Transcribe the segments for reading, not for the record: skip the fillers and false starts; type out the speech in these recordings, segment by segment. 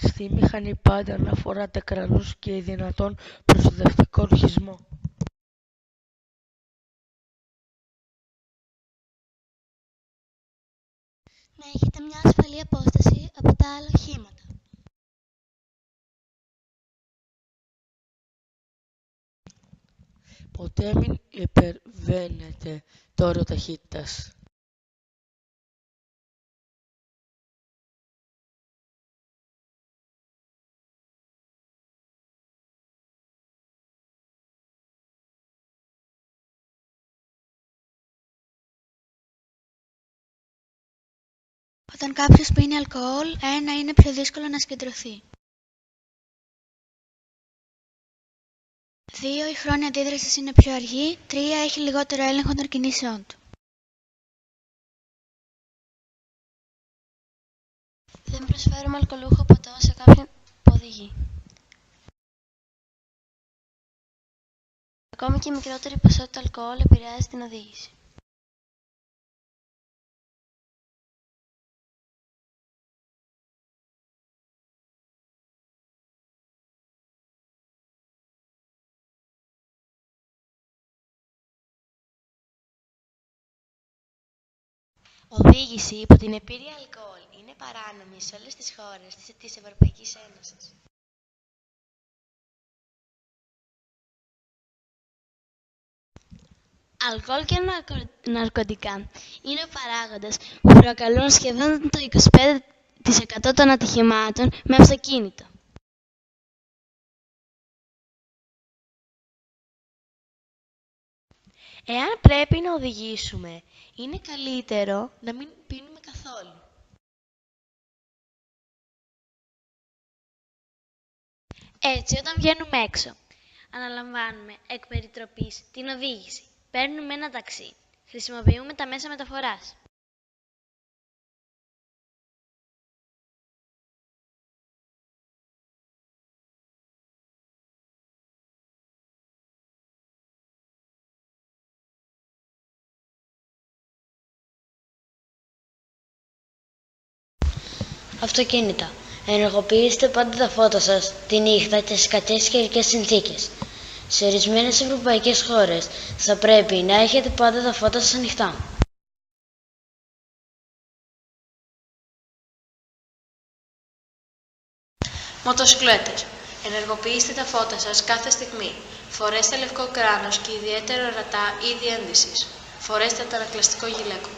Στη μηχανή πάντα να φοράτε κρανούς και δυνατόν προστατευτικό ρουχισμό. Να έχετε μια ασφαλή απόσταση από τα άλλα οχήματα. Ποτέ μην υπερβαίνετε το όριο ταχύτητας. Όταν κάποιος πίνει αλκοόλ, 1. Είναι πιο δύσκολο να συγκεντρωθεί. 2. Η χρόνια αντίδρασης είναι πιο αργή. 3. Έχει λιγότερο έλεγχο των κινήσεών του. Δεν προσφέρουμε αλκοολούχο ποτό σε κάποιον που οδηγεί. Ακόμη και η μικρότερη ποσότητα αλκοόλ επηρεάζει την οδήγηση. Οδήγηση υπό την επίρρεια αλκοόλ είναι παράνομη σε όλες τις χώρες της Ευρωπαϊκής Ένωσης. Αλκοόλ και ναρκωτικά είναι παράγοντες που προκαλούν σχεδόν το 25% των ατυχημάτων με αυτοκίνητο. Εάν πρέπει να οδηγήσουμε, είναι καλύτερο να μην πίνουμε καθόλου. Έτσι, όταν βγαίνουμε έξω, αναλαμβάνουμε εκ περιτροπής την οδήγηση, παίρνουμε ένα ταξί, χρησιμοποιούμε τα μέσα μεταφοράς. Αυτοκίνητα. Ενεργοποιήστε πάντα τα φώτα σας τη νύχτα και στις κακές καιρικές συνθήκες. Σε ορισμένες ευρωπαϊκές χώρες θα πρέπει να έχετε πάντα τα φώτα σας ανοιχτά. Μοτοσικλέτες. Ενεργοποιήστε τα φώτα σας κάθε στιγμή. Φορέστε λευκό κράνος και ιδιαίτερα ορατά είδη ένδυσης. Φορέστε αντανακλαστικό γυλαίκο.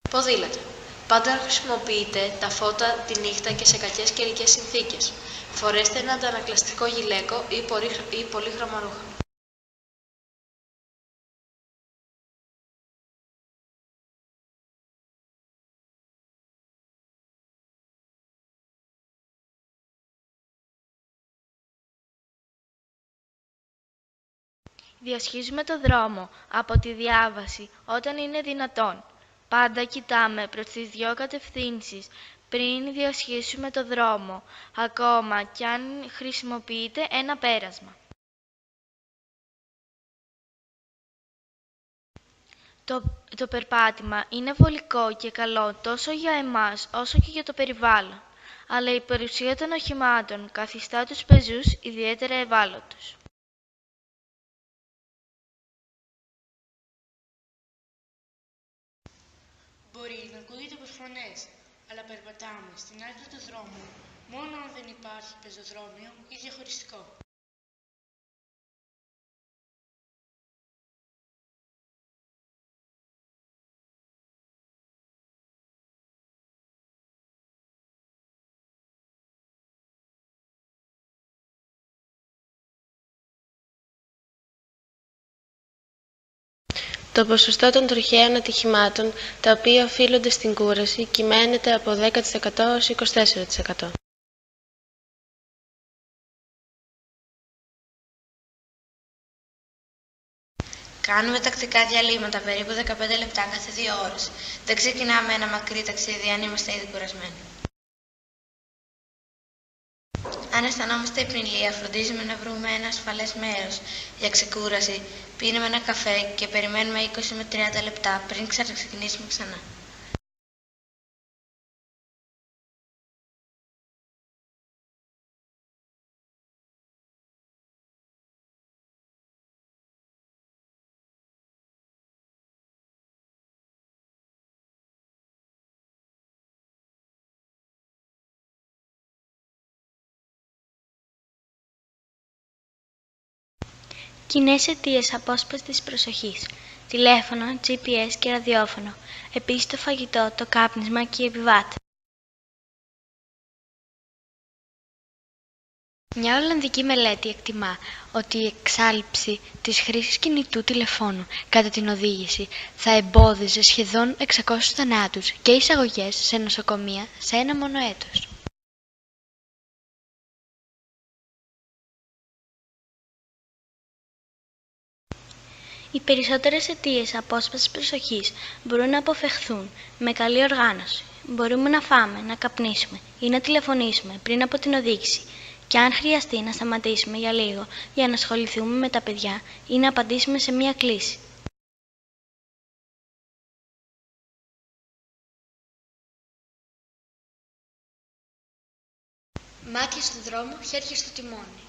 Ποδήλατα. Πάντα να χρησιμοποιείτε τα φώτα τη νύχτα και σε κακές καιρικές συνθήκες. Φορέστε ένα αντανακλαστικό γυλαίκο ή πολύχρωμα ρούχα. Διασχίζουμε το δρόμο από τη διάβαση όταν είναι δυνατόν. Πάντα κοιτάμε προς τις δυο κατευθύνσεις πριν διασχίσουμε το δρόμο, ακόμα κι αν χρησιμοποιείται ένα πέρασμα. Το περπάτημα είναι βολικό και καλό τόσο για εμάς όσο και για το περιβάλλον, αλλά η παρουσία των οχημάτων καθιστά τους πεζούς ιδιαίτερα ευάλωτους. Μπορεί να ακούγεται από φωνές, αλλά περπατάμε στην άκρη του δρόμου μόνο αν δεν υπάρχει πεζοδρόμιο ή διαχωριστικό. Το ποσοστό των τροχαίων ατυχημάτων, τα οποία οφείλονται στην κούραση, κυμαίνεται από 10% έως 24%. Κάνουμε τακτικά διαλύματα, περίπου 15 λεπτά κάθε 2 ώρες. Δεν ξεκινάμε ένα μακρύ ταξίδι αν είμαστε ήδη κουρασμένοι. Αν αισθανόμαστε υπνηλία, φροντίζουμε να βρούμε ένα ασφαλές μέρος για ξεκούραση, πίνουμε ένα καφέ και περιμένουμε 20 με 30 λεπτά πριν ξαναξεκινήσουμε ξανά. Κοινές αιτίες απόσπασης της προσοχής. Τηλέφωνο, GPS και ραδιόφωνο. Επίσης το φαγητό, το κάπνισμα και οι επιβάτες. Μια Ολλανδική μελέτη εκτιμά ότι η εξάλειψη της χρήσης κινητού τηλεφώνου κατά την οδήγηση θα εμπόδιζε σχεδόν 600 θανάτους και εισαγωγές σε νοσοκομεία σε ένα μόνο έτος. Οι περισσότερες αιτίες απόσπασης προσοχής μπορούν να αποφευχθούν με καλή οργάνωση. Μπορούμε να φάμε, να καπνίσουμε ή να τηλεφωνήσουμε πριν από την οδήγηση και αν χρειαστεί να σταματήσουμε για λίγο για να ασχοληθούμε με τα παιδιά ή να απαντήσουμε σε μία κλήση. Μάτια στο δρόμο, χέρια στο τιμόνι.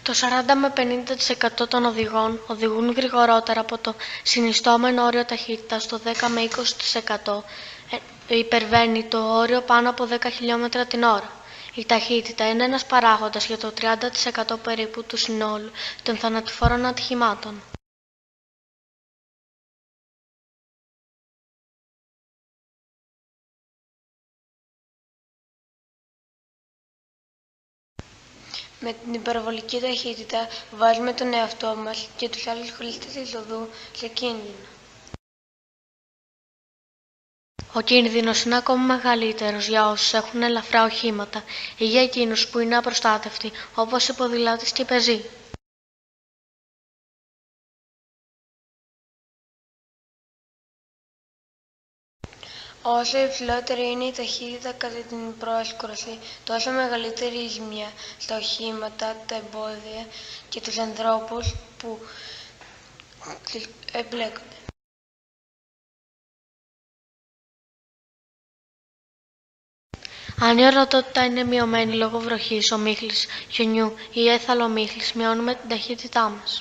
Το 40 με 50% των οδηγών οδηγούν γρηγορότερα από το συνιστόμενο όριο ταχύτητας, στο 10 με 20% υπερβαίνει το όριο πάνω από 10 χιλιόμετρα την ώρα. Η ταχύτητα είναι ένας παράγοντας για το 30% περίπου του συνόλου των θανατηφόρων ατυχημάτων. Με την υπερβολική ταχύτητα βάζουμε τον εαυτό μας και τους άλλους χρήστες της οδού σε κίνδυνο. Ο κίνδυνος είναι ακόμα μεγαλύτερος για όσους έχουν ελαφρά οχήματα ή για εκείνους που είναι απροστάτευτοι, όπως οι ποδηλάτες και οι πεζοί. Όσο υψηλότερη είναι η ταχύτητα κατά την πρόσκρουση, τόσο μεγαλύτερη η ζημιά στα οχήματα, τα εμπόδια και τους ανθρώπους που εμπλέκονται. Αν η ορατότητα είναι μειωμένη λόγω βροχής, ομίχλης, χιονιού ή έθαλομίχλης, μειώνουμε την ταχύτητά μας.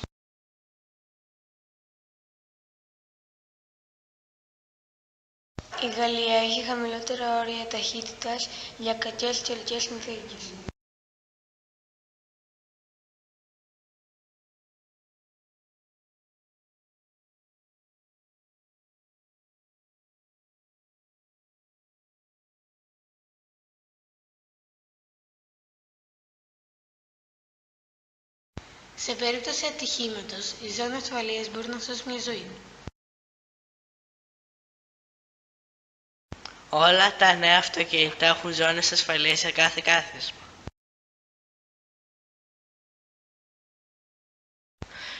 Η Γαλλία έχει χαμηλότερα όρια ταχύτητας για κακές καιρικές συνθήκες. Σε περίπτωση ατυχήματος, οι ζώνες ασφαλείας μπορούν να σώσουν μια ζωή. Όλα τα νέα αυτοκίνητα έχουν ζώνες ασφαλείας για κάθε κάθισμα.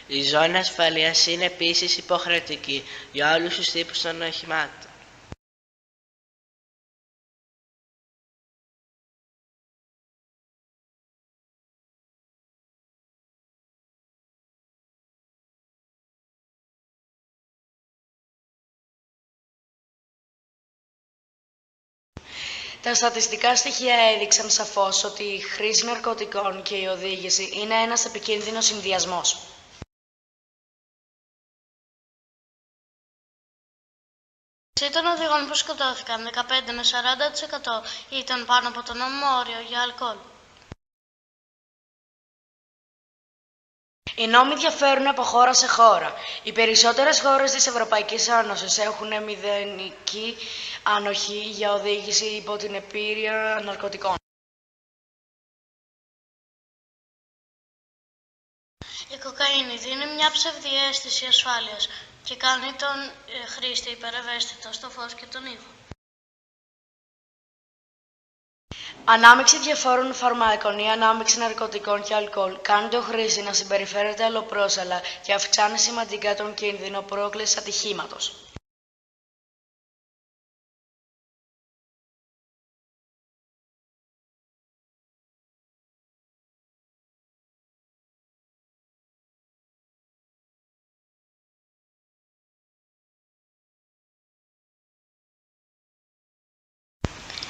Η ζώνη ασφαλείας είναι επίσης υποχρεωτική για όλους τους τύπους των οχημάτων. Τα στατιστικά στοιχεία έδειξαν σαφώς ότι η χρήση ναρκωτικών και η οδήγηση είναι ένας επικίνδυνος συνδυασμός. Των οδηγών που σκοτώθηκαν, 15 με 40% ήταν πάνω από το νόμιμο όριο για αλκοόλ. Οι νόμοι διαφέρουν από χώρα σε χώρα. Οι περισσότερες χώρες της Ευρωπαϊκής Ένωσης έχουν μηδενική ανοχή για οδήγηση υπό την επίρρεια ναρκωτικών. Η κοκαίνη δίνει μια ψευδιαίσθηση ασφάλειας και κάνει τον χρήστη υπερευαίσθητο στο φως και τον ήχο. Ανάμειξη διαφόρων φαρμάκων ή ανάμειξη ναρκωτικών και αλκοόλ κάνει τον χρήστη να συμπεριφέρεται αλλοπρόσαλα και αυξάνει σημαντικά τον κίνδυνο πρόκλησης ατυχήματος.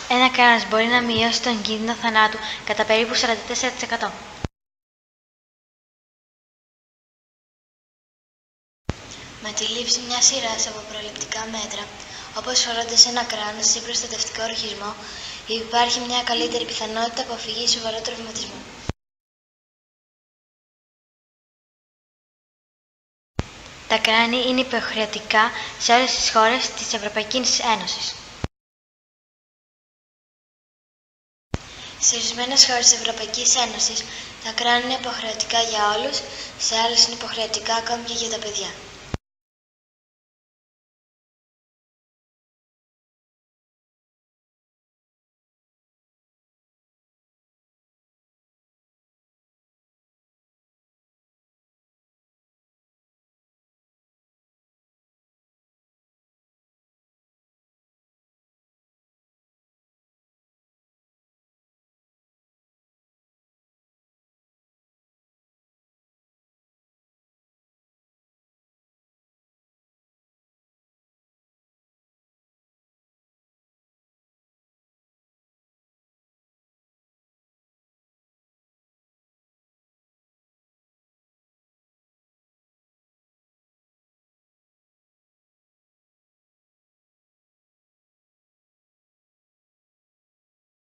Ένα κράνος μπορεί να μειώσει τον κίνδυνο θανάτου κατά περίπου 44%. τη λήψη μιας σειράς από προληπτικά μέτρα, όπως φορώντας ένα κράνος ή προστατευτικό ορχισμό, υπάρχει μια καλύτερη πιθανότητα αποφυγής σοβαρού τραυματισμού. Τα κράνη είναι υποχρεωτικά σε όλες τις χώρες της Ευρωπαϊκής Ένωσης. Σε ορισμένες χώρες της Ευρωπαϊκής Ένωσης, τα κράνη είναι υποχρεωτικά για όλους, σε άλλες είναι υποχρεωτικά ακόμη και για τα παιδιά.